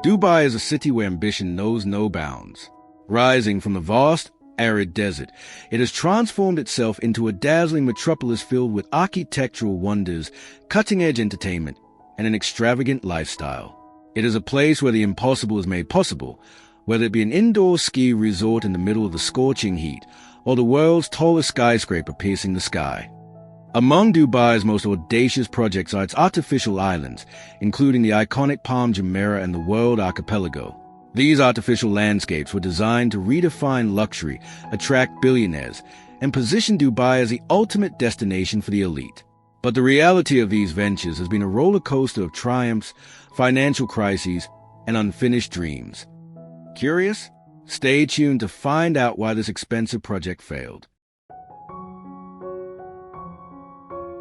Dubai is a city where ambition knows no bounds. Rising from the vast, arid desert, it has transformed itself into a dazzling metropolis filled with architectural wonders, cutting-edge entertainment, and an extravagant lifestyle. It is a place where the impossible is made possible, whether it be an indoor ski resort in the middle of the scorching heat, or the world's tallest skyscraper piercing the sky. Among Dubai's most audacious projects are its artificial islands, including the iconic Palm Jumeirah and the World Archipelago. These artificial landscapes were designed to redefine luxury, attract billionaires, and position Dubai as the ultimate destination for the elite. But the reality of these ventures has been a roller coaster of triumphs, financial crises, and unfinished dreams. Curious? Stay tuned to find out why this expensive project failed.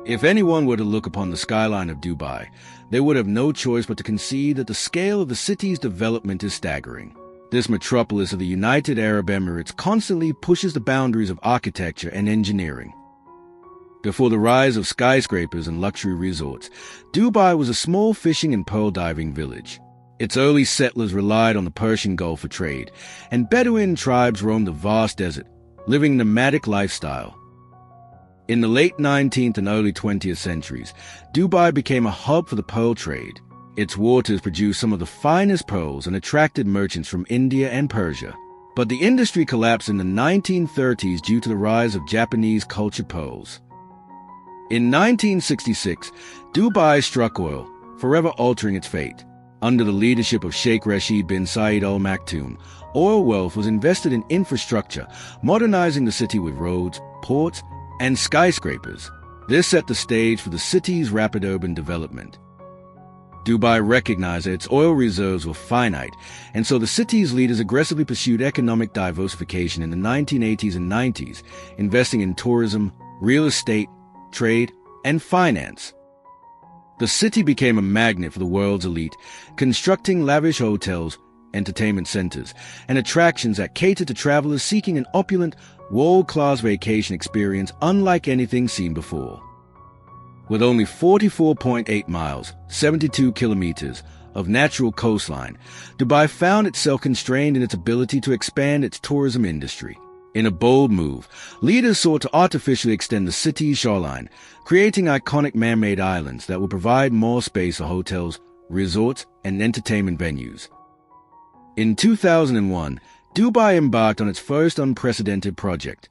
If anyone were to look upon the skyline of Dubai, they would have no choice but to concede that the scale of the city's development is staggering. This metropolis of the United Arab Emirates constantly pushes the boundaries of architecture and engineering. Before the rise of skyscrapers and luxury resorts, Dubai was a small fishing and pearl diving village. Its early settlers relied on the Persian Gulf for trade, and Bedouin tribes roamed the vast desert, living a nomadic lifestyle. In the late 19th and early 20th centuries, Dubai became a hub for the pearl trade. Its waters produced some of the finest pearls and attracted merchants from India and Persia. But the industry collapsed in the 1930s due to the rise of Japanese cultured pearls. In 1966, Dubai struck oil, forever altering its fate. Under the leadership of Sheikh Rashid bin Zayed Al Maktoum, oil wealth was invested in infrastructure, modernizing the city with roads, ports, and skyscrapers. This set the stage for the city's rapid urban development. Dubai recognized that its oil reserves were finite, and so the city's leaders aggressively pursued economic diversification in the 1980s and 90s, investing in tourism, real estate, trade, and finance. The city became a magnet for the world's elite, constructing lavish hotels, entertainment centers, and attractions that catered to travelers seeking an opulent, world-class vacation experience unlike anything seen before. With only 44.8 miles, 72 kilometers, of natural coastline, Dubai found itself constrained in its ability to expand its tourism industry. In a bold move, leaders sought to artificially extend the city's shoreline, creating iconic man-made islands that would provide more space for hotels, resorts, and entertainment venues. In 2001, Dubai embarked on its first unprecedented project,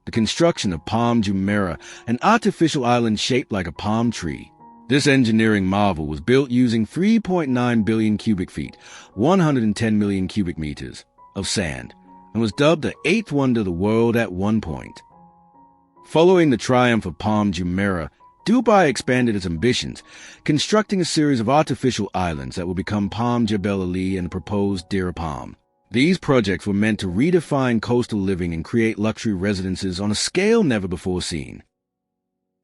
the construction of Palm Jumeirah, an artificial island shaped like a palm tree. This engineering marvel was built using 3.9 billion cubic feet, 110 million cubic meters, of sand, and was dubbed the eighth wonder of the world at one point. Following the triumph of Palm Jumeirah, Dubai expanded its ambitions, constructing a series of artificial islands that would become Palm Jebel Ali and the proposed Deir Palm. These projects were meant to redefine coastal living and create luxury residences on a scale never before seen.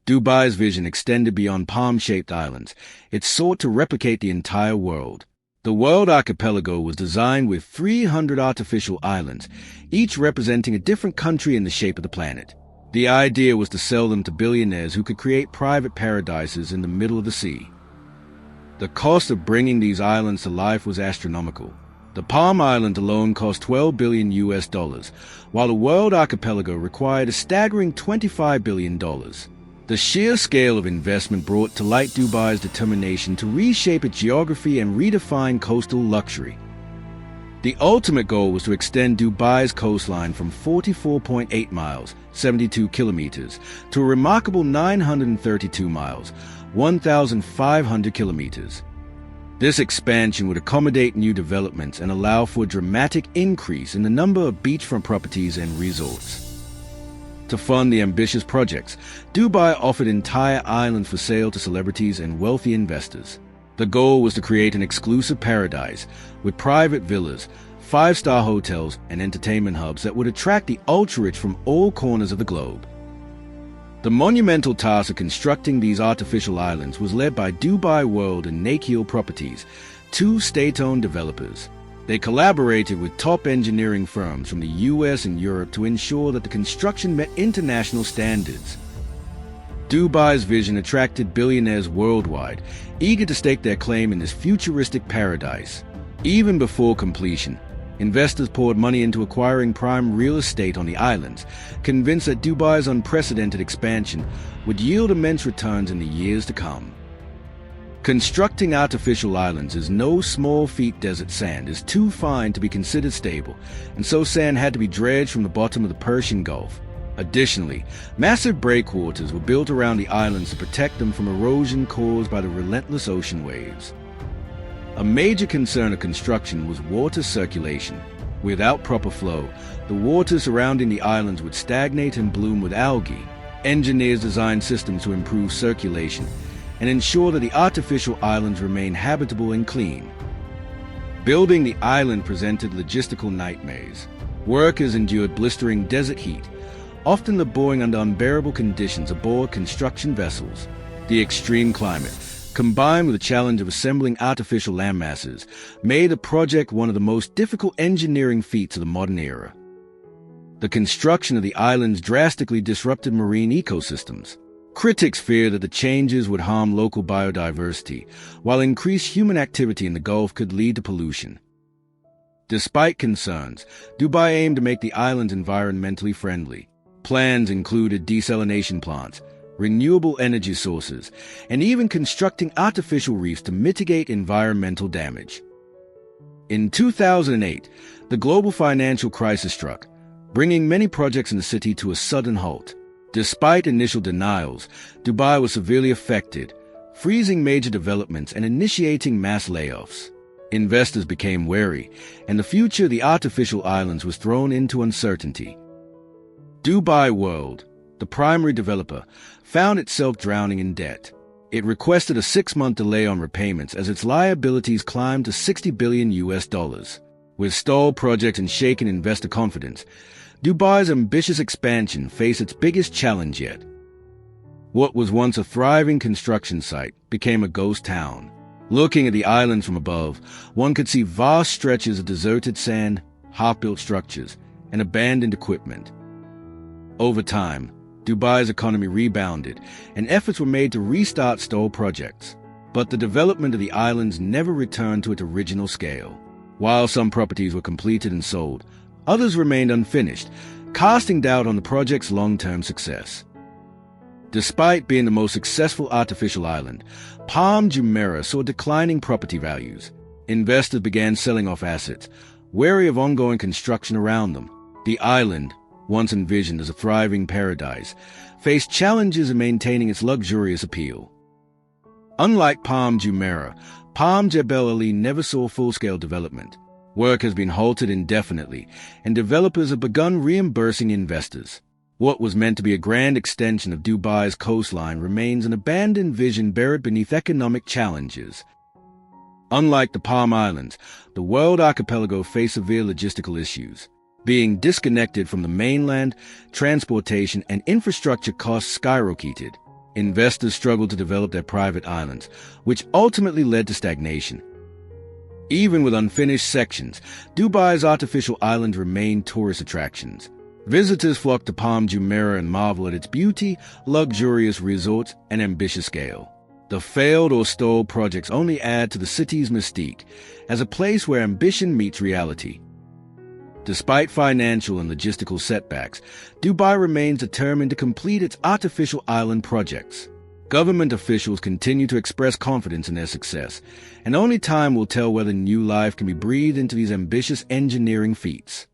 Dubai's vision extended beyond palm-shaped islands. It sought to replicate the entire world. The World Archipelago was designed with 300 artificial islands, each representing a different country in the shape of the planet. The idea was to sell them to billionaires who could create private paradises in the middle of the sea. The cost of bringing these islands to life was astronomical. The Palm Island alone cost $12 billion, while the World Archipelago required a staggering $25 billion. The sheer scale of investment brought to light Dubai's determination to reshape its geography and redefine coastal luxury. The ultimate goal was to extend Dubai's coastline from 44.8 miles, 72 kilometers, to a remarkable 932 miles, 1,500 kilometers. This expansion would accommodate new developments and allow for a dramatic increase in the number of beachfront properties and resorts. To fund the ambitious projects, Dubai offered entire islands for sale to celebrities and wealthy investors. The goal was to create an exclusive paradise with private villas, five-star hotels, and entertainment hubs that would attract the ultra-rich from all corners of the globe. The monumental task of constructing these artificial islands was led by Dubai World and Nakheel Properties, two state-owned developers. They collaborated with top engineering firms from the US and Europe to ensure that the construction met international standards. Dubai's vision attracted billionaires worldwide, eager to stake their claim in this futuristic paradise. Even before completion, investors poured money into acquiring prime real estate on the islands, convinced that Dubai's unprecedented expansion would yield immense returns in the years to come. Constructing artificial islands is no small feat. Desert sand is too fine to be considered stable, and so sand had to be dredged from the bottom of the Persian Gulf. Additionally, massive breakwaters were built around the islands to protect them from erosion caused by the relentless ocean waves. A major concern of construction was water circulation. Without proper flow, the water surrounding the islands would stagnate and bloom with algae. Engineers designed systems to improve circulation and ensure that the artificial islands remain habitable and clean. Building the island presented logistical nightmares. Workers endured blistering desert heat, often laboring under unbearable conditions aboard construction vessels. The extreme climate, combined with the challenge of assembling artificial landmasses, made the project one of the most difficult engineering feats of the modern era. The construction of the islands drastically disrupted marine ecosystems. Critics fear that the changes would harm local biodiversity, while increased human activity in the Gulf could lead to pollution. Despite concerns, Dubai aimed to make the islands environmentally friendly. Plans included desalination plants, renewable energy sources, and even constructing artificial reefs to mitigate environmental damage. In 2008, the global financial crisis struck, bringing many projects in the city to a sudden halt. Despite initial denials, Dubai was severely affected, freezing major developments and initiating mass layoffs. Investors became wary, and the future of the artificial islands was thrown into uncertainty. Dubai World, the primary developer, found itself drowning in debt. It requested a 6-month delay on repayments as its liabilities climbed to $60 billion. With stalled projects and shaken investor confidence, Dubai's ambitious expansion faced its biggest challenge yet. What was once a thriving construction site became a ghost town. Looking at the islands from above, one could see vast stretches of deserted sand, half-built structures, and abandoned equipment. Over time, Dubai's economy rebounded, and efforts were made to restart stalled projects. But the development of the islands never returned to its original scale. While some properties were completed and sold, others remained unfinished, casting doubt on the project's long-term success. Despite being the most successful artificial island, Palm Jumeirah saw declining property values. Investors began selling off assets, wary of ongoing construction around them. The island, once envisioned as a thriving paradise, faced challenges in maintaining its luxurious appeal. Unlike Palm Jumeirah, Palm Jebel Ali never saw full-scale development. Work has been halted indefinitely, and developers have begun reimbursing investors. What was meant to be a grand extension of Dubai's coastline remains an abandoned vision buried beneath economic challenges. Unlike the Palm Islands, the world archipelago faced severe logistical issues. Being disconnected from the mainland, transportation and infrastructure costs skyrocketed. Investors struggled to develop their private islands, which ultimately led to stagnation. Even with unfinished sections, Dubai's artificial islands remain tourist attractions. Visitors flock to Palm Jumeirah and marvel at its beauty, luxurious resorts, and ambitious scale. The failed or stalled projects only add to the city's mystique as a place where ambition meets reality. Despite financial and logistical setbacks, Dubai remains determined to complete its artificial island projects. Government officials continue to express confidence in their success, and only time will tell whether new life can be breathed into these ambitious engineering feats.